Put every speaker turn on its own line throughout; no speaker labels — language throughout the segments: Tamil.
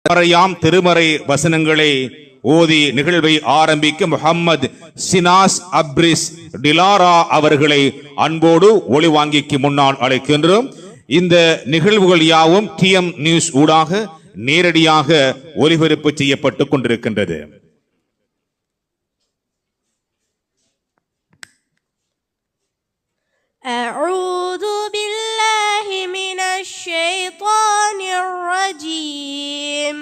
மறையாம் திருமறை வசனங்களை ஓதி நிகழ்வை ஆரம்பிக்க முஹம்மது சினாஸ் அப்ரிஸ் டிலாரா அவர்களை அன்போடு ஒளிவாங்கிக்கு முன்னால் அழைக்கின்றோம். இந்த நிகழ்வுகள் யாவும் டிஎம் நியூஸ் ஊடாக நேரடியாக ஒலிபரப்பு செய்யப்பட்டுக் கொண்டிருக்கின்றது.
أعوذ بالله من الشيطان الرجيم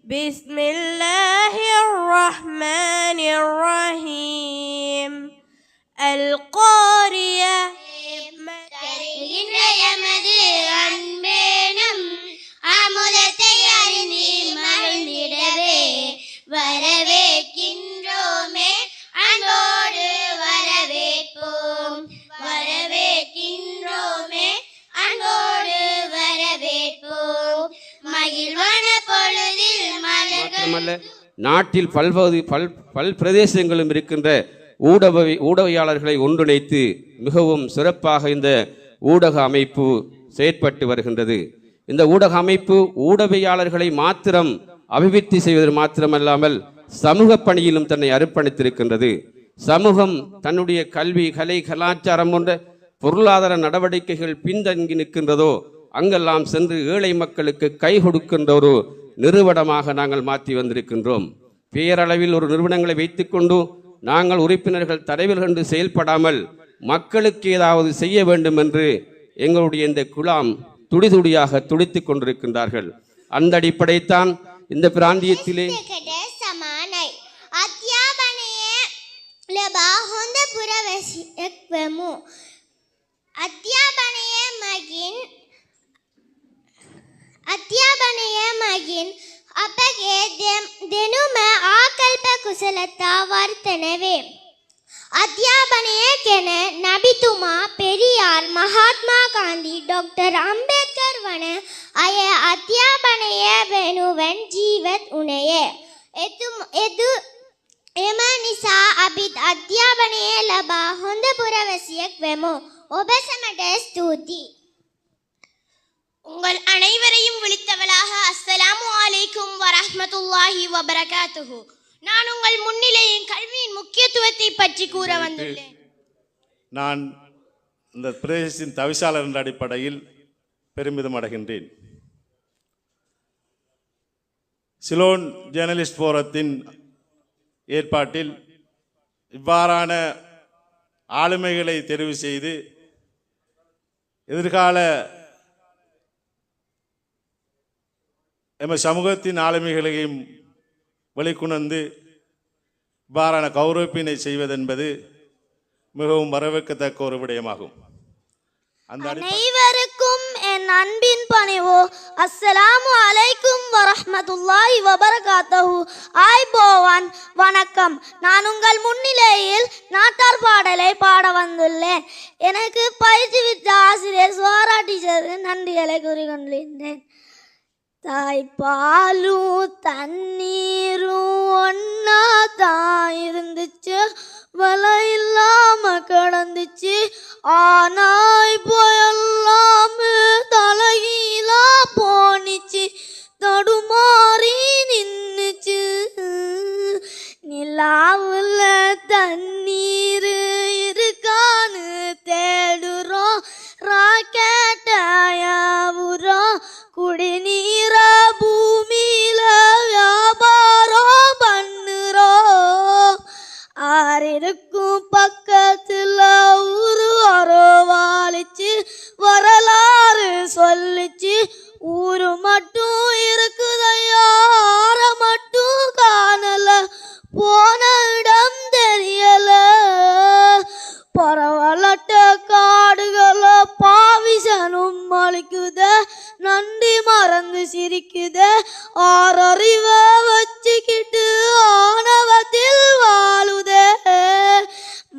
بسم الله الرحمن الرحيم القارية
வரவேற்கின்றோமே அன்போடு வரவேற்போம் வரவேற்கின்றோமே அன்போடு வரவேற்போம் மகிழ்வான பொழுதில்
மாத்திரமல்ல நாட்டில் பல் பிரதேசங்களும் இருக்கின்ற ஊடகவியாளர்களை ஒன்றிணைத்து மிகவும் சிறப்பாக இந்த ஊடக அமைப்பு செயற்பட்டு வருகின்றது. இந்த ஊடக அமைப்பு ஊடகவியாளர்களை மாத்திரம் அபிவிருத்தி செய்வது மாத்திரமல்லாமல் சமூக பணியிலும் தன்னை அர்ப்பணித்திருக்கின்றது. சமூகம் தன்னுடைய கல்வி, கலை, கலாச்சாரம் போன்ற பொருளாதார நடவடிக்கைகள் பின்தங்கி நிற்கின்றதோ அங்கெல்லாம் சென்று ஏழை மக்களுக்கு கை கொடுக்கின்ற ஒரு நிறுவனமாக நாங்கள் மாற்றி வந்திருக்கின்றோம். பேரளவில் ஒரு நிறுவனங்களை வைத்துக்கொண்டு நாங்கள் உறுப்பினர்கள் தலைவர்கள் என்று செயல்படாமல் மக்களுக்கு ஏதாவது செய்ய வேண்டும் என்று எங்களுடைய இந்த குழாம் துடிதுடியாக துடித்துக் கொண்டிருக்கின்றார்கள். அந்த அடிப்படைத்தான் இந்த பிராந்தியத்திலே
අධ්‍යාපනය මගින් අපගේ දෙනුම ආකල්ප කුසලතා වර්ධන වේ. අධ්‍යාපනය ගැන නබිතුමා පෙරියාර් මහත්මා ගාන්ධි ඩොක්ටර් අම්බේද්කර් වන අය අධ්‍යාපනය වෙනුවෙන් ජීවත් වුණේ. එම නිසා අපිත් අධ්‍යාපනය ලබා හොඳ පුරවැසියෙක් වෙමු. ඔබ සැමට ස්තුතියි. உங்கள் அனைவரையும் விழித்தவளாக அஸ்ஸலாமு அலைக்கும் வரஹ்மத்துல்லாஹி வபரகாத்துஹு. நான் உங்கள் முன்னிலையின் கல்வியின் முக்கியத்துவத்தை பற்றி கூற வந்துள்ளேன்.
நான் இந்த பிரதேசத்தின் தவிசாளர் என்ற அடிப்படையில் பெருமிதம் அடைகின்றேன். சிலோன் ஜேர்னலிஸ்ட் போரத்தின் ஏற்பாட்டில் இவ்வாறான ஆளுமைகளை தெரிவு செய்து எதிர்கால எமது சமூகத்தின் ஆளுமைகளையும் வெளிக்கொணர்ந்து இவ்வாறான கௌரவிப்பினை செய்வதென்பது மிகவும் வரவேற்கத்தக்க ஒரு விடயமாகும்.
அனைவருக்கும் என் அன்பின் பணிவு அஸ்ஸலாமு அலைக்கும் வரஹ்மத்துல்லாஹி வபரகாத்துஹு. ஆய்போவான் வணக்கம். நான் உங்கள் முன்னிலையில் நாட்டார் பாடலை பாட வந்துள்ளேன். எனக்கு பயிற்சிவித்த ஆசிரியர் சுவாரா டீச்சருக்கு நன்றிகளை கூறிக்கொண்டிருந்தேன். தாய்ப்பாலும் தண்ணீரும் ஒன்னா தான் இருந்துச்சு, வலை இல்லாம கடந்துச்சு. ஆனாய் போயெல்லாமே தலைகீழா போனிச்சு, தடுமாறி நின்னுச்சு. நிலாவுல தண்ணீர் இருக்கான்னு தேடுறோம், ராக்கெட்டாயாவுறோம். குடிநீர பூமியில வியாபாரம் பண்ணுறோம். ஆறிருக்கும் பக்கத்துல ஊரு அரவாளிச்சு, வரலாறு சொல்லிச்சு. ஊரு மட்டும் இருக்குதையா, ஆற மட்டும் காணல, போன இடம் தெரியல. பரவலட்ட காடுகளை பாவிசனும் அழிக்குத, நன்றி மறந்து சிரிக்குத. ஆறறிவ வச்சுக்கிட்டு ஆணவத்தில் வாழுதே.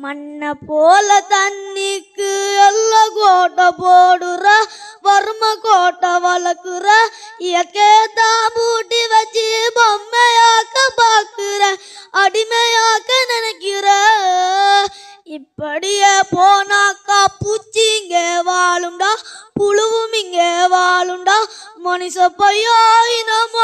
மண்ணை போல தண்ணிக்கு எல்லாம் கோட்டை போடுற, வறும கோட்டை வளர்க்குற. இயற்கையத்தான் பூட்டி வச்சு பொம்மையாக்க பாக்குற, அடிமையாக்க நினைக்கிற. இப்படியே போனாக்கா பூச்சி இங்கே வாழும்டா, புழுவும் இங்கே வாழும்டா. மனுஷ பையா இனம்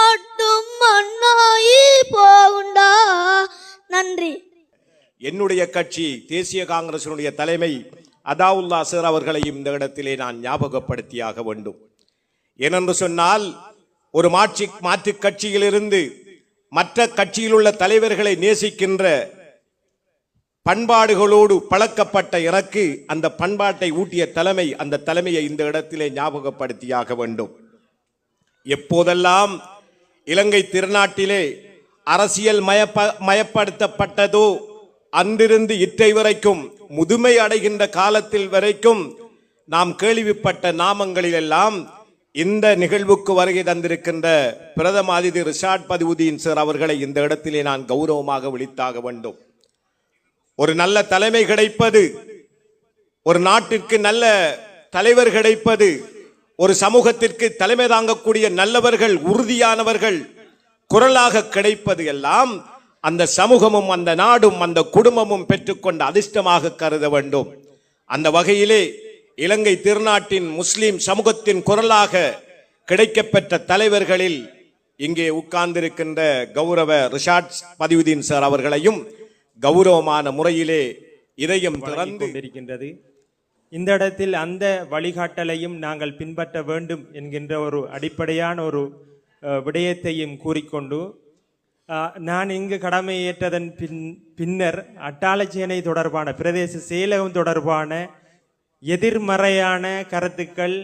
என்னுடைய கட்சி தேசிய காங்கிரசினுடைய தலைமை அதாவுல்லா சார் அவர்களையும் இந்த இடத்திலே நான் ஞாபகப்படுத்தியாக வேண்டும். ஏனென்று சொன்னால் ஒரு மாற்று கட்சியிலிருந்து மற்ற கட்சியில் உள்ள தலைவர்களை நேசிக்கின்ற பண்பாடுகளோடு பழக்கப்பட்ட எனக்கு அந்த பண்பாட்டை ஊட்டிய தலைமை, அந்த தலைமையை இந்த இடத்திலே ஞாபகப்படுத்தியாக வேண்டும். எப்போதெல்லாம் இலங்கை திருநாட்டிலே அரசியல் மயப்படுத்தப்பட்டதோ அன்றிருந்து இற்றை வரைக்கும் முதுமை அடைகின்ற காலத்தில் வரைக்கும் நாம் கேள்விப்பட்ட நாமங்களிலெல்லாம் இந்த நிகழ்வுக்கு வருகை தந்திருக்கின்ற பிரதம அதிதி ரிஷாட் பதியுதீன் சார் அவர்களை இந்த இடத்திலே நான் கௌரவமாக விழித்தாக வேண்டும். ஒரு நல்ல தலைமை கிடைப்பது, ஒரு நாட்டிற்கு நல்ல தலைவர் கிடைப்பது, ஒரு சமூகத்திற்கு தலைமை தாங்கக்கூடிய நல்லவர்கள், உறுதியானவர்கள் குரலாக கிடைப்பது எல்லாம் அந்த சமூகமும் அந்த நாடும் அந்த குடும்பமும் பெற்றுக்கொண்ட அதிர்ஷ்டமாக கருத வேண்டும். அந்த வகையிலே இலங்கை திருநாட்டின் முஸ்லிம் சமூகத்தின் குரலாக கிடைக்கப்பெற்ற தலைவர்களில் இங்கே உட்கார்ந்திருக்கின்ற கௌரவ ரிஷாட் பதியுதீன் சார் அவர்களையும் கௌரவமான முறையிலே இதயம் திறந்து
கொண்டிருக்கின்றது. இந்த இடத்தில் அந்த வழிகாட்டலையும் நாங்கள் பின்பற்ற வேண்டும் என்கின்ற ஒரு அடிப்படையான ஒரு விடயத்தையும் கூறிக்கொண்டு நான் இங்கு கடமையேற்றதன் பின்னர் அட்டாளச்சேனை தொடர்பான பிரதேச செயலகம் தொடர்பான எதிர்மறையான கருத்துக்கள்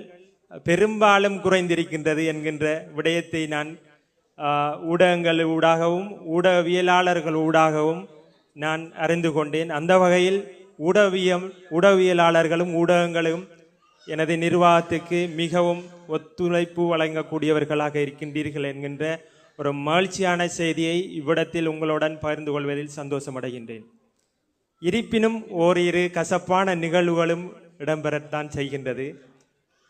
பெரும்பாலும் குறைந்திருக்கின்றது என்கின்ற விடயத்தை நான் ஊடகங்கள் ஊடாகவும் ஊடகவியலாளர்கள் ஊடாகவும் நான் அறிந்து கொண்டேன். அந்த வகையில் ஊடகவியலாளர்களும் ஊடகங்களும் எனது நிர்வாகத்துக்கு மிகவும் ஒத்துழைப்பு வழங்கக்கூடியவர்களாக இருக்கின்றீர்கள் என்கின்ற ஒரு மகிழ்ச்சியான செய்தியை இவ்விடத்தில் உங்களுடன் பகிர்ந்து கொள்வதில் சந்தோஷமடைகின்றேன். இருப்பினும் ஓரிரு கசப்பான நிகழ்வுகளும் இடம்பெறத்தான் செய்கின்றது.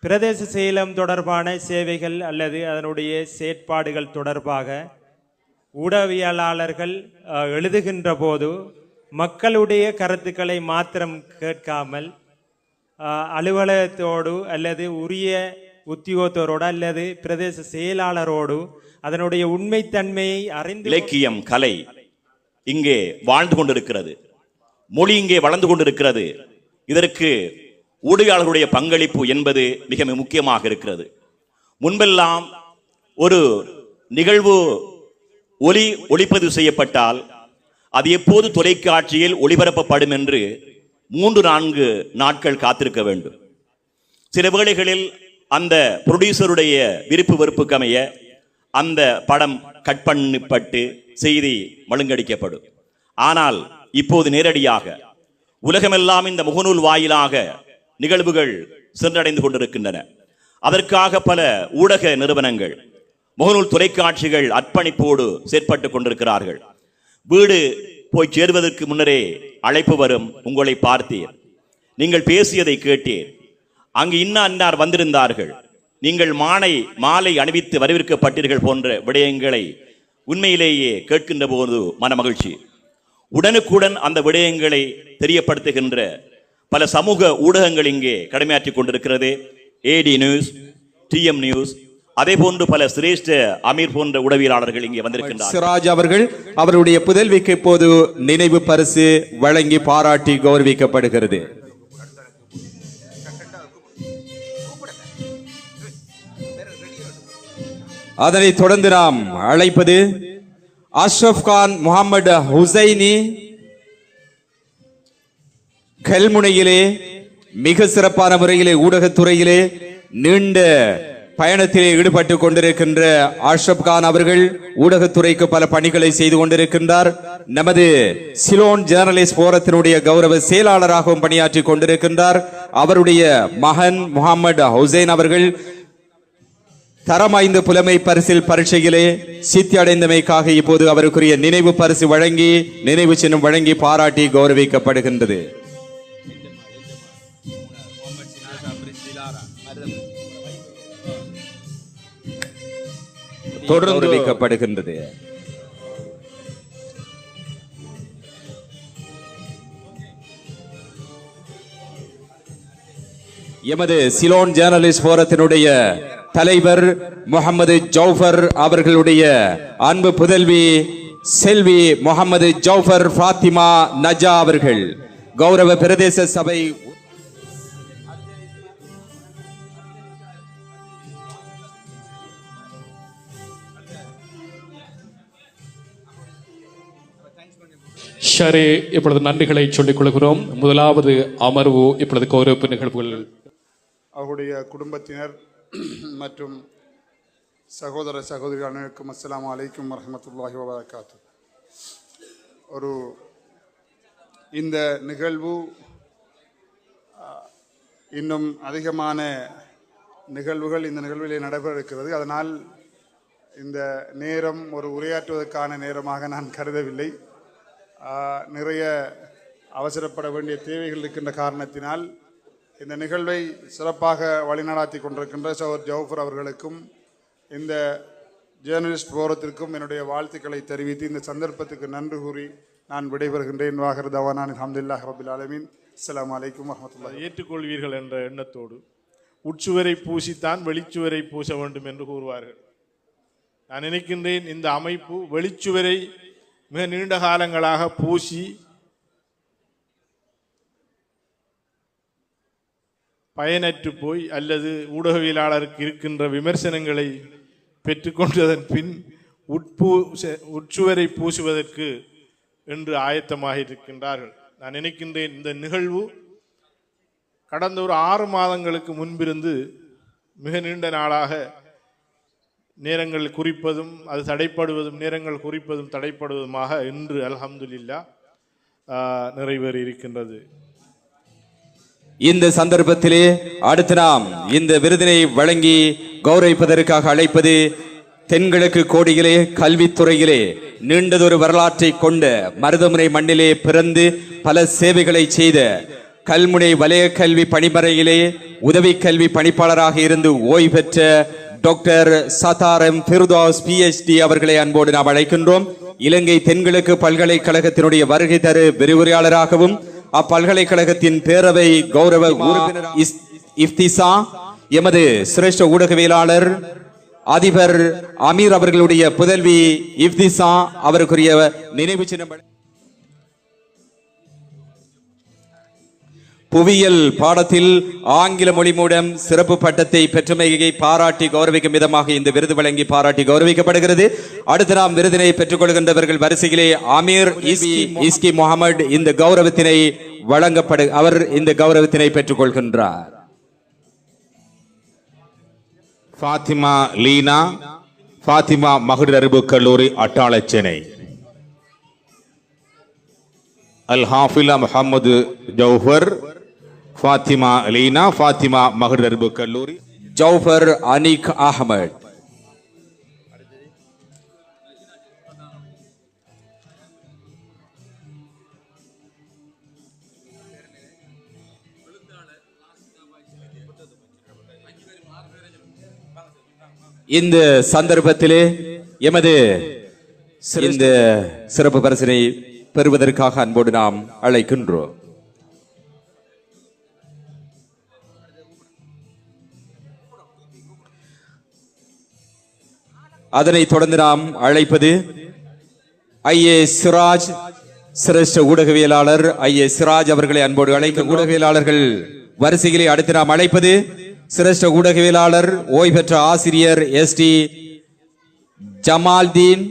பிரதேச செயலம் தொடர்பான சேவைகள் அல்லது அதனுடைய செயற்பாடுகள் தொடர்பாக ஊடகவியலாளர்கள் எழுதுகின்ற போது மக்களுடைய கருத்துக்களை மாத்திரம் கேட்காமல் அலுவலகத்தோடு அல்லது உரிய உத்தியோகத்தோடு அல்லது பிரதேச செயலாளரோடு அதனுடைய உண்மைத்தன்மையை அறிந்து
இலக்கியம் கலை இங்கே வாழ்ந்து கொண்டிருக்கிறது, மொழி இங்கே வளர்ந்து கொண்டிருக்கிறது. இதற்கு ஊடகங்களுடைய பங்களிப்பு என்பது மிக முக்கியமாக இருக்கிறது. முன்பெல்லாம் ஒரு நிகழ்வு ஒளிப்பதிவு செய்யப்பட்டால் அது எப்போது தொலைக்காட்சியில் ஒளிபரப்பப்படும் என்று 3-4 நாட்கள் காத்திருக்க வேண்டும். சில வேளைகளில் அந்த புரொடியூசருடைய விருப்பு வெறுப்புக்கு அமைய அந்த படம் கட் பண்ணப்பட்டு செய்தி மழுங்கடிக்கப்படும். ஆனால் இப்போது நேரடியாக உலகமெல்லாம் இந்த முகநூல் வாயிலாக நிகழ்வுகள் சென்றடைந்து கொண்டிருக்கின்றன. அதற்காக பல ஊடக நிறுவனங்கள், முகநூல் தொலைக்காட்சிகள் அர்ப்பணிப்போடு செயற்பட்டுக் கொண்டிருக்கிறார்கள். வீடு போய் சேருவதற்கு முன்னரே அழைப்பு வரும். உங்களை பார்த்தேன், நீங்கள் பேசியதை கேட்டேன், அங்கு இன்னார் வந்திருந்தார்கள், நீங்கள் மாலை அணிவித்து வரவேற்கப்பட்டீர்கள் போன்ற விடயங்களை உண்மையிலேயே கேட்கின்ற போது மன மகிழ்ச்சி. உடனுக்குடன் அந்த விடயங்களை தெரியப்படுத்துகின்ற பல சமூக ஊடகங்கள் இங்கே கடமையாற்றிக் கொண்டிருக்கிறது. ஏடி நியூஸ், டிஎம் நியூஸ், அதே போன்று பல சிரேஷ்ட அமீர் போன்ற உளவியலாளர்கள் இங்கே வந்திருக்கின்றனர்.
சிராஜ் அவர்கள் அவருடைய புதல்விக்கு இப்போது நினைவு பரிசு வழங்கி பாராட்டி கௌரவிக்கப்படுகிறது. அதனைத் தொடர்ந்து நாம் அழைப்பது அஷ்ரப் கான் முகமது ஹுசைனி. கல்முனையிலே மிக சிறப்பான முறையிலே ஊடகத்துறையிலே நீண்ட பயணத்திலே ஈடுபட்டு கொண்டிருக்கின்ற அஷ்ரப் கான் அவர்கள் ஊடகத்துறைக்கு பல பணிகளை செய்து கொண்டிருக்கின்றார். நமது சிலோன் ஜேர்னலிஸ்ட் போரத்தினுடைய கௌரவ செயலாளராகவும் பணியாற்றி கொண்டிருக்கின்றார். அவருடைய மகன் முகமது ஹுசைன் அவர்கள் தரம் 5 புலமை பரிசில் பரீட்சையிலே சித்தி அடைந்தமைக்காக இப்போது அவருக்குரிய நினைவு பரிசு வழங்கி நினைவு சின்னம் வழங்கி பாராட்டி கௌரவிக்கப்படுகின்றது. தொடர்ந்து வைக்கப்படுகின்றது. எமது சிலோன் ஜேர்னலிஸ்ட் போரத்தினுடைய தலைவர் முகமது ஜௌஃபர் அவர்களுடைய அன்பு புதல்வி செல்வி முகமது ஜௌஃபர் ஃபாத்திமா நஜா அவர்கள் கௌரவ பிரதேச சபை
ஷரே இப்பொழுது நன்றிகளை சொல்லிக் கொள்கிறோம். முதலாவது அமர்வு இப்பொழுது கௌரவிப்பு நிகழ்வுகள்.
அவருடைய குடும்பத்தினர் மற்றும் சகோதர சகோதரிகள் அனைவருக்கும் அஸ்ஸலாமு அலைக்கும் வரஹ்மத்துல்லாஹி வபரகாத்து. இந்த நிகழ்வு இன்னும் அதிகமான நிகழ்வுகள் இந்த நிகழ்விலே நடைபெற இருக்கிறது. அதனால் இந்த நேரம் ஒரு உரையாற்றுவதற்கான நேரமாக நான் கருதவில்லை. நிறைய அவசரப்பட வேண்டிய தேவைகள் இருக்கின்ற காரணத்தினால் இந்த நிகழ்வை சிறப்பாக வழிநடாத்தி கொண்டிருக்கின்ற சகோதரர் ஜௌஃபர் அவர்களுக்கும் இந்த ஜேர்னலிஸ்ட் போரத்திற்கும் என்னுடைய வாழ்த்துக்களை தெரிவித்து இந்த சந்தர்ப்பத்துக்கு நன்றி கூறி நான் விடைபெறுகின்றேன். வாஹிர் தவானா அல்ஹம்துலில்லாஹி ரப்பில் ஆலமீன். அஸ்ஸலாமு அலைக்கும் வரஹ்மத்துல்லாஹி.
ஏற்றுக்கொள்வீர்கள் என்ற எண்ணத்தோடு உட்சுவரை பூசித்தான் வெளிச்சுவரை பூச வேண்டும் என்று கூறுவார்கள். நான் நினைக்கின்றேன் இந்த அமைப்பு வெளிச்சுவரை மிக நீண்ட காலங்களாக பூசி பயனற்று போய் அல்லது ஊடகவியலாளருக்கு இருக்கின்ற விமர்சனங்களை பெற்றுக்கொண்டதன் பின் உட்சுவரை பூசுவதற்கு என்று ஆயத்தமாக இருக்கின்றார்கள். நான் நினைக்கின்றேன் இந்த நிகழ்வு கடந்த ஒரு 6 மாதங்களுக்கு முன்பிருந்து மிக நீண்ட நாளாக நேரங்கள் குறிப்பதும் அது தடைப்படுவதும் நேரங்கள் குறிப்பதும் தடைப்படுவதுமாக இன்று அல்ஹம்துலில்லாஹ் நிறைவேறி இருக்கின்றது.
இந்த சந்தர்ப்பத்திலே அடுத்து நாம் இந்த விருதினை வழங்கி கௌரவிப்பதற்காக அழைப்பது தென்கிழக்கு கோடியிலே கல்வித்துறையிலே நீண்டதொரு வரலாற்றை கொண்ட மருதமுனை மண்ணிலே பிறந்து பல சேவைகளை செய்த கல்முனை வலய கல்வி பணிமறையிலே உதவி கல்வி பணிப்பாளராக இருந்து ஓய்வு பெற்ற டாக்டர் சதாரம் ஃபிர்தௌஸ் PhD அவர்களை அன்போடு நாம் அழைக்கின்றோம். இலங்கை தென்கிழக்கு பல்கலைக்கழகத்தினுடைய வருகை தரு விரிவுரையாளராகவும் அப்பல்கலைக்கழகத்தின் பேரவை கௌரவ உறுப்பினர் இஃப்திசா, எமது சிரேஷ்ட ஊடகவியலாளர் அதிபர் அமீர் அவர்களுடைய புதல்வி இஃப்திசா அவருக்குரிய நினைவு சின்னம். புவியியல் பாடத்தில் ஆங்கில மொழி மூலம் சிறப்பு பட்டத்தை பெற்றமையை பாராட்டி கௌரவிக்கும் விதமாக இந்த விருது வழங்கி பாராட்டி கௌரவிக்கப்படுகிறது. அடுத்து நாம் விருதினை பெற்றுக் கொள்கின்றவர்கள் வரிசையிலே அமீர் இஸ்கி முகமது இந்த கௌரவத்தினை அவர் இந்த கௌரவத்தினை பெற்றுக் கொள்கின்றார்.
ஃபாத்திமா லீனா, ஃபாத்திமா மகளிர் அறிவு கல்லூரி அட்டாளச்சேனை. அல் ஹாஃபிலா முஹம்மது ஜௌஃபர், ஃபாத்திமா லீனா, ஃபாத்திமா மகளிர் அறிவு கல்லூரி.
ஜௌஃபர் அனிக் அஹமத். இந்த சந்தர்ப்பத்திலே எமது இந்த சிறப்பு பரிசினை பெறுவதற்காக அன்போடு நாம் அழைக்கின்றோம். அதனைத் தொடர்ந்து நாம் அழைப்பது ஐஏ சிராஜ், சிரேஷ்ட ஊடகவியலாளர் ஐஏ சிராஜ் அவர்களை அன்போடு அழைக்க ஊடகவியலாளர்கள் வரிசையிலே அடுத்து நாம் அழைப்பது சிரேஷ்ட ஊடகவியலாளர் ஓய்வு பெற்ற ஆசிரியர் ST ஜமால்தீன்,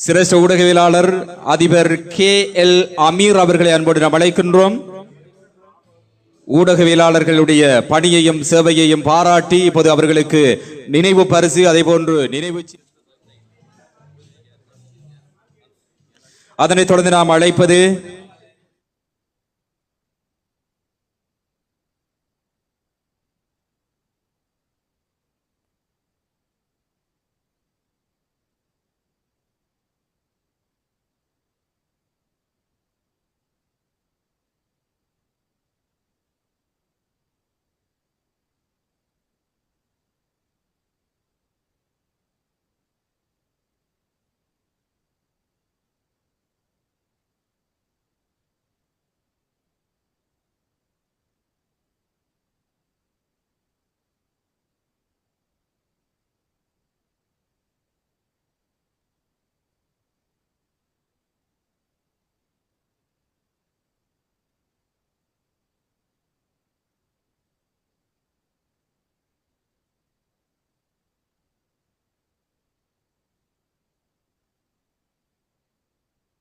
சிரேஷ்ட ஊடகவியலாளர் அதிபர் KL அமீர் அவர்களை அன்போடு நாம் அழைக்கின்றோம். ஊடகவியலாளர்களுடைய பணியையும் சேவையையும் பாராட்டி இப்போது அவர்களுக்கு நினைவு பரிசு, அதே போன்று நினைவு. அதனைத் தொடர்ந்து நாம் அழைப்பது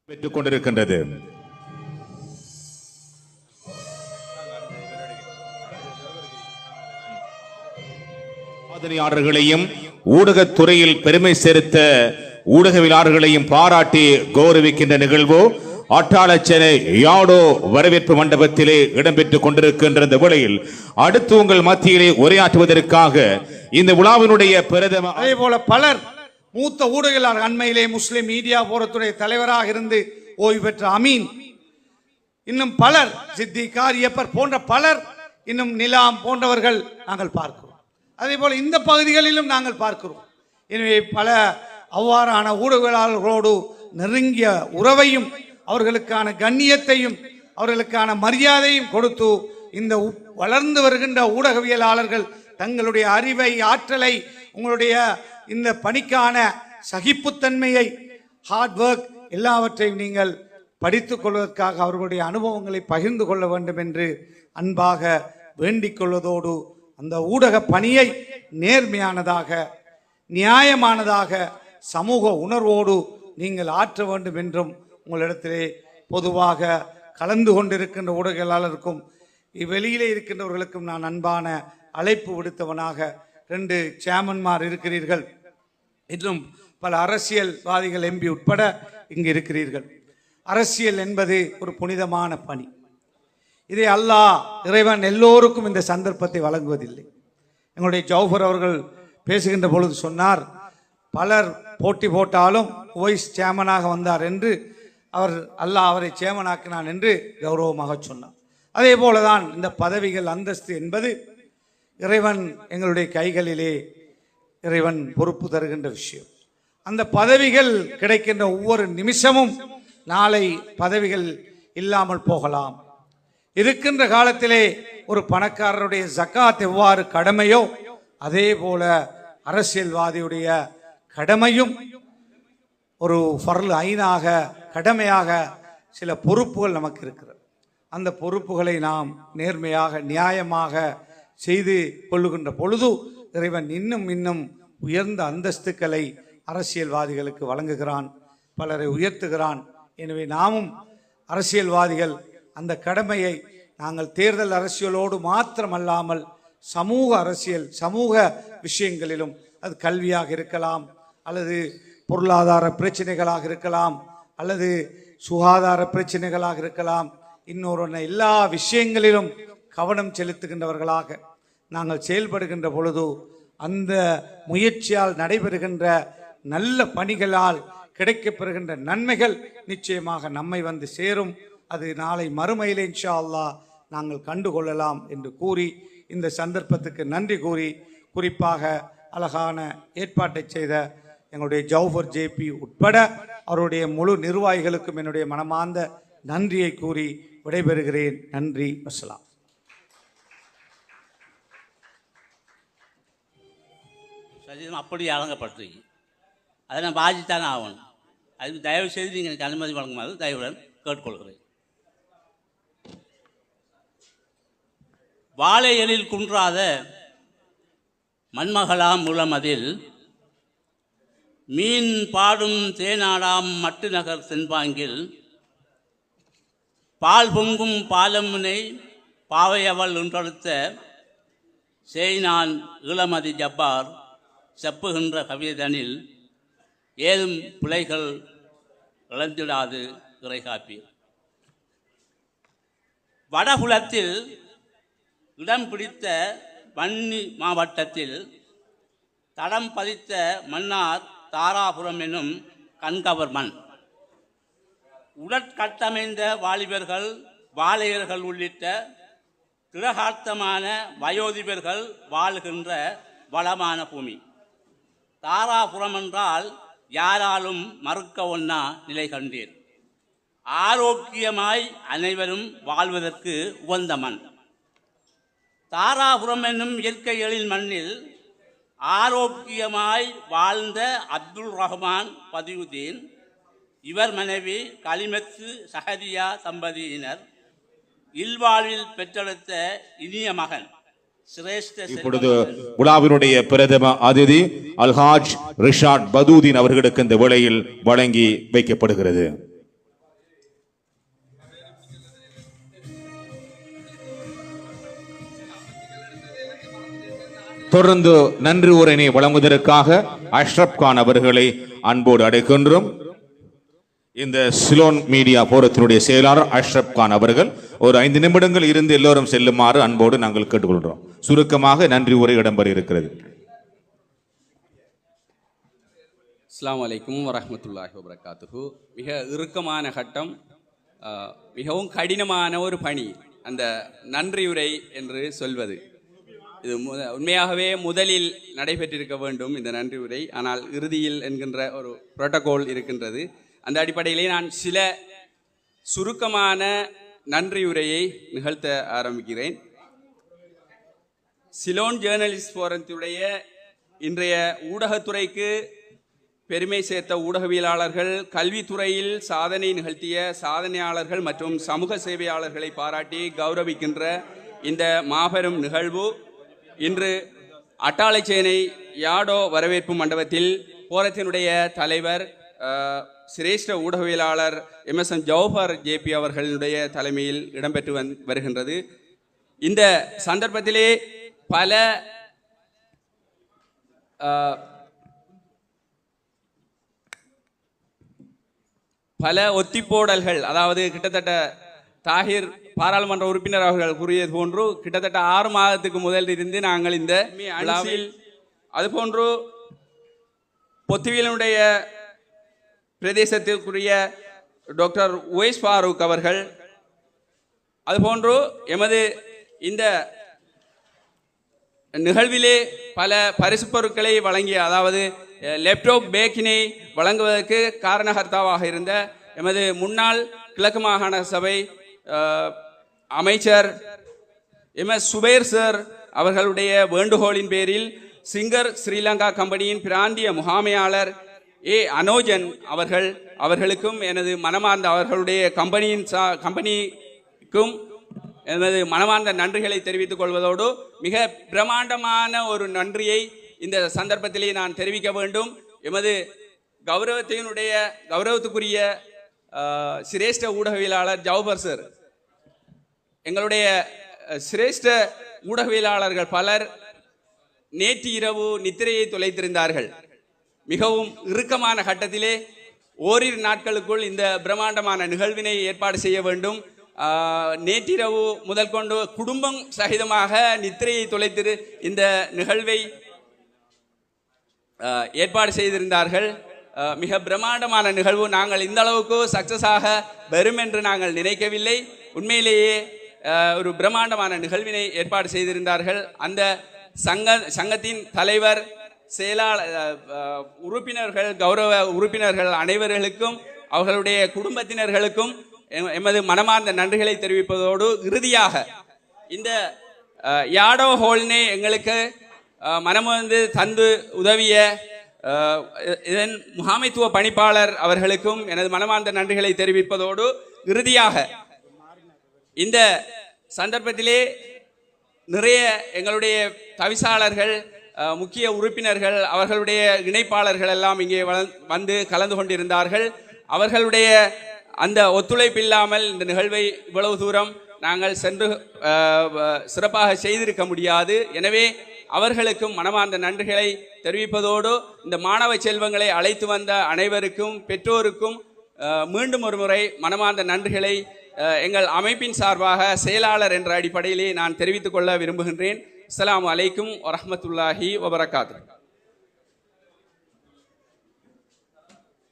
பெற்றுக் கொண்டிருக்கின்றது. சாதனையாளர்களையும் ஊடகத்துறையில் பெருமை சேர்த்த ஊடகவியலாளர்களையும் பாராட்டி கௌரவிக்கின்ற நிகழ்வு அட்டாளச்சேனை யாடோ வரவேற்பு மண்டபத்திலே இடம்பெற்றுக் கொண்டிருக்கின்ற இந்த வேளையில் அடுத்து உங்கள் மத்தியிலே உரையாற்றுவதற்காக இந்த விழாவினுடைய பிரதம
அதே போல பலர் மூத்த ஊடகவியலாளர் அண்மையிலே முஸ்லிம் மீடியா போரத்துடைய தலைவராக இருந்து ஓய்வு பெற்ற அமீன், இன்னும் பலர் சித்திகா ரியப்பர் போன்ற பலர், இன்னும் நிலாம் போன்றவர்கள் நாங்கள் பார்க்கிறோம். அதே போல இந்த பகுதிகளிலும் நாங்கள் பார்க்கிறோம். எனவே பல அவ்வாறான ஊடகவியலாளர்களோடு நெருங்கிய உறவையும் அவர்களுக்கான கண்ணியத்தையும் அவர்களுக்கான மரியாதையும் கொடுத்து இந்த வளர்ந்து வருகின்ற ஊடகவியலாளர்கள் தங்களுடைய அறிவை, ஆற்றலை, உங்களுடைய இந்த பணிக்கான சகிப்புத்தன்மையை, ஹார்ட் ஒர்க் எல்லாவற்றையும் நீங்கள் படித்துக் கொள்வதற்காக அவர்களுடைய அனுபவங்களை பகிர்ந்து கொள்ள வேண்டும் என்று அன்பாக வேண்டிக் கொள்வதோடு அந்த ஊடக பணியை நேர்மையானதாக, நியாயமானதாக, சமூக உணர்வோடு நீங்கள் ஆற்ற வேண்டும் என்றும் உங்களிடத்திலே பொதுவாக கலந்து கொண்டிருக்கின்ற ஊடகவியலாளருக்கும் வெளியிலே இருக்கின்றவர்களுக்கும் நான் அன்பான அழைப்பு விடுத்தவனாக, 2 சேர்மன்மார் இருக்கிறீர்கள், இன்னும் பல அரசியல்வாதிகள் எம்பி உட்பட இங்கு இருக்கிறீர்கள். அரசியல் என்பது ஒரு புனிதமான பணி. இதை அல்லாஹ் இறைவன் எல்லோருக்கும் இந்த சந்தர்ப்பத்தை வழங்குவதில்லை. எங்களுடைய ஜௌஃபர் அவர்கள் பேசுகின்ற பொழுது சொன்னார், பலர் போட்டி போட்டாலும் வைஸ் சேர்மனாக வந்தார் என்று, அவர் அல்லாஹ் அவரை சேர்மனாக்கினான் என்று கௌரவமாக சொன்னார். அதே போலதான் இந்த பதவிகள், அந்தஸ்து என்பது இறைவன் எங்களுடைய கைகளிலே இறைவன் பொறுப்பு தருகின்ற விஷயம். அந்த பதவிகள் கிடைக்கின்ற ஒவ்வொரு நிமிஷமும் நாளை பதவிகள் இல்லாமல் போகலாம். இருக்கின்ற காலத்திலே ஒரு பணக்காரருடைய ஜக்காத் எவ்வாறு கடமையோ அதே போல அரசியல்வாதியுடைய கடமையும் ஒரு ஃபர்ல் ஐனாக, கடமையாக சில பொறுப்புகள் நமக்கு இருக்கிறது. அந்த பொறுப்புகளை நாம் நேர்மையாக, நியாயமாக செய்து கொள்ளுகின்ற பொழுது இறைவன் இன்னும் இன்னும் உயர்ந்த அந்தஸ்துக்களை அரசியல்வாதிகளுக்கு வழங்குகிறான், பலரை உயர்த்துகிறான். எனவே நாமும் அரசியல்வாதிகள் அந்த கடமையை நாங்கள் தேர்தல் அரசியலோடு மாத்திரமல்லாமல் சமூக அரசியல், சமூக விஷயங்களிலும், அது கல்வியாக இருக்கலாம், அல்லது பொருளாதார பிரச்சனைகளாக இருக்கலாம், அல்லது சுகாதார பிரச்சனைகளாக இருக்கலாம், இன்னொரு எல்லா விஷயங்களிலும் கவனம் செலுத்துகின்றவர்களாக நாங்கள் செயல்படுகின்ற பொழுது அந்த முயற்சியால் நடைபெறுகின்ற நல்ல பணிகளால் கிடைக்கப்பெறுகின்ற நன்மைகள் நிச்சயமாக நம்மை வந்து சேரும். அது நாளை மறுமையிலே இன்ஷா அல்லாஹ் நாங்கள் கண்டுகொள்ளலாம் என்று கூறி இந்த சந்தர்ப்பத்துக்கு நன்றி கூறி, குறிப்பாக அழகான ஏற்பாட்டை செய்த எங்களுடைய ஜௌஃபர் ஜேபி உட்பட அவருடைய முழு நிர்வாகிகளுக்கும் என்னுடைய மனமார்ந்த நன்றியை கூறி விடைபெறுகிறேன். நன்றி, வஸ்ஸலாம்.
சரீரம் அப்படி அலங்கப்பட்டிருக்கு, அதை நான் பாதித்தானே ஆகணும். அதுக்கு தயவு செய்து நீங்கள் எனக்கு அனுமதி வழங்குமாறு தயவுடன் கேட்டுக்கொள்கிறேன். வாழை எழில் குன்றாத மண்மகளாம் முழமதில் மீன் பாடும் தேனாடாம் மட்டு நகர் தென்பாங்கில் பால் பொங்கும் பாலமுனை பாவையவள் ஒன்றெடுத்த சேய்நான் இளமதி ஜப்பார் செப்புகின்ற கவிதனில் ஏதும் பிழைகள் இழந்திடாது இறைகாப்பீர். வடகுலத்தில் இடம் பிடித்த வன்னி மாவட்டத்தில் தடம் பதித்த மன்னார் தாராபுரம் எனும் கண்கவர் மண். உடற்கட்டமைந்த வாலிபர்கள், வாழையர்கள் உள்ளிட்ட திரகார்த்தமான வயோதிபர்கள் வாழுகின்ற வளமான பூமி. தாராபுரம் என்றால் யாராலும் மறுக்க ஒண்ணா நிலை கண்டீர். ஆரோக்கியமாய் அனைவரும் வாழ்வதற்கு உகந்த மண். தாராபுரம் என்னும் இயற்கை எழில் மண்ணில் ஆரோக்கியமாய் வாழ்ந்த அப்துல் ரஹ்மான் பதியுதீன், இவர் மனைவி கலிமத்து சஹதியா தம்பதியினர் இல்வாழ்வில் பெற்றெடுத்த இனிய மகன்
இப்பொழுது விழாவினுடைய பிரதம அதிதி அல்ஹாஜ் ரிஷாட் பதூதீன் அவர்களுக்கு இந்த வேளையில் வழங்கி வைக்கப்படுகிறது. தொடர்ந்து நன்றி உரையினை வழங்குவதற்காக அஷ்ரப் கான் அவர்களை அன்போடு அழைக்கின்றோம். இந்த சிலோன் மீடியா போரத்தினுடைய செயலாளர் அஷ்ரப் கான் அவர்கள் ஒரு 5 நிமிடங்கள் இருந்து எல்லோரும் செல்லுமாறு அன்போடு நாங்கள் கேட்டுக்கொள்கிறோம். சுருக்கமாக நன்றி உரை இடம்பெற இருக்கிறது.
அஸ்ஸலாமு அலைக்கும் வரஹ்மத்துல்லாஹி வபரகாத்துஹு. மிக இறுக்கமான கட்டம், மிகவும் கடினமான ஒரு பணி அந்த நன்றியுரை என்று சொல்வது. இது உண்மையாகவே முதலில் நடைபெற்றிருக்க வேண்டும் இந்த நன்றியுரை, ஆனால் இறுதியில் என்கின்ற ஒரு புரோட்டோகால் இருக்கின்றது. அந்த அடிப்படையிலே நான் சில சுருக்கமான நன்றியுரையை நிகழ்த்த ஆரம்பிக்கிறேன். சிலோன் ஜேர்னலிஸ்ட் போரத்துடைய இன்றைய ஊடகத்துறைக்கு பெருமை சேர்த்த ஊடகவியலாளர்கள், கல்வித்துறையில் சாதனை நிகழ்த்திய சாதனையாளர்கள் மற்றும் சமூக சேவையாளர்களை பாராட்டி கௌரவிக்கின்ற இந்த மாபெரும் நிகழ்வு இன்று அட்டாளைச்சேனை யாடோ வரவேற்பு மண்டபத்தில் போரத்தினுடைய தலைவர் சிரேஷ்ட ஊடகவியலாளர் MSN ஜௌஹர் JP அவர்களுடைய தலைமையில் இடம்பெற்று வருகின்றது. இந்த சந்தர்ப்பத்திலே பல ஒத்திப்போடல்கள், அதாவது கிட்டத்தட்ட தாகிர் பாராளுமன்ற உறுப்பினர் அவர்கள் கூறியது போன்று கிட்டத்தட்ட 6 மாதத்துக்கு முதல் இருந்து நாங்கள் இந்த விழாவில், அதுபோன்று பொத்துவியலுடைய பிரதேசத்திற்குரிய டாக்டர் உவைஸ் ஃபாரூக் அவர்கள், அதுபோன்று எமது இந்த நிகழ்விலே பல பரிசு பொருட்களை வழங்கிய, அதாவது லேப்டாப் பேக்கினை வழங்குவதற்கு காரணகர்த்தாவாக இருந்த எமது முன்னாள் கிழக்கு மாகாண சபை அமைச்சர் MS சுபைர் சார் அவர்களுடைய வேண்டுகோளின் பேரில் சிங்கர் ஸ்ரீலங்கா கம்பெனியின் பிராந்திய முகாமையாளர் அனோஜன் அவர்களுக்கும் எனது மனமார்ந்த அவர்களுடைய கம்பெனிக்கும் எனது மனமார்ந்த நன்றிகளை தெரிவித்துக் கொள்வதோடு மிக பிரமாண்டமான ஒரு நன்றியை இந்த சந்தர்ப்பத்திலே நான் தெரிவிக்க வேண்டும். எமது கௌரவத்துக்குரிய சிரேஷ்ட ஊடகவியலாளர் ஜௌஹர் சார், எங்களுடைய சிரேஷ்ட ஊடகவியலாளர்கள் பலர் நேற்று இரவு நித்திரையை தொலைத்திருந்தார்கள். மிகவும் இறுக்கமான கட்டத்திலே ஓரிரு நாட்களுக்குள் இந்த பிரம்மாண்டமான நிகழ்வினை ஏற்பாடு செய்ய வேண்டும். நேற்றிரவு முதல் கொண்டு குடும்பம் சகிதமாக நித்திரையை தொலைத்து இந்த நிகழ்வை ஏற்பாடு செய்திருந்தார்கள். மிக பிரம்மாண்டமான நிகழ்வு. நாங்கள் இந்த அளவுக்கு சக்சஸாக வரும் என்று நாங்கள் நினைக்கவில்லை. உண்மையிலேயே ஒரு பிரம்மாண்டமான நிகழ்வினை ஏற்பாடு செய்திருந்தார்கள். அந்த சங்கத்தின் தலைவர், செயலாளர், உறுப்பினர்கள், கௌரவ உறுப்பினர்கள் அனைவர்களுக்கும் அவர்களுடைய குடும்பத்தினர்களுக்கும் எமது மனமார்ந்த நன்றிகளை தெரிவிப்பதோடு, இறுதியாக இந்த யாடோ ஹோல்னே எங்களுக்கு மனமுவந்து தந்து உதவிய இதன் முகாமைத்துவ பணிப்பாளர் அவர்களுக்கும் எனது மனமார்ந்த நன்றிகளை தெரிவிப்பதோடு, இறுதியாக இந்த சந்தர்ப்பத்திலே நிறைய எங்களுடைய தவிசாளர்கள், முக்கிய உறுப்பினர்கள், அவர்களுடைய இணைப்பாளர்கள் எல்லாம் இங்கே வந்து கலந்து கொண்டிருந்தார்கள். அவர்களுடைய அந்த ஒத்துழைப்பு இல்லாமல் இந்த நிகழ்வை இவ்வளவு தூரம் நாங்கள் சென்று சிறப்பாக செய்திருக்க முடியாது. எனவே அவர்களுக்கும் மனமார்ந்த நன்றிகளை தெரிவிப்பதோடு, இந்த மாணவ செல்வங்களை அழைத்து வந்த அனைவருக்கும், பெற்றோருக்கும் மீண்டும் ஒரு முறை மனமார்ந்த நன்றிகளை எங்கள் அமைப்பின் சார்பாக செயலாளர் என்ற அடிப்படையிலே நான் தெரிவித்துக் கொள்ள விரும்புகின்றேன். அஸ்ஸலாமு அலைக்கும் வரஹ்மத்துல்லாஹி வபரகாத்துஹு.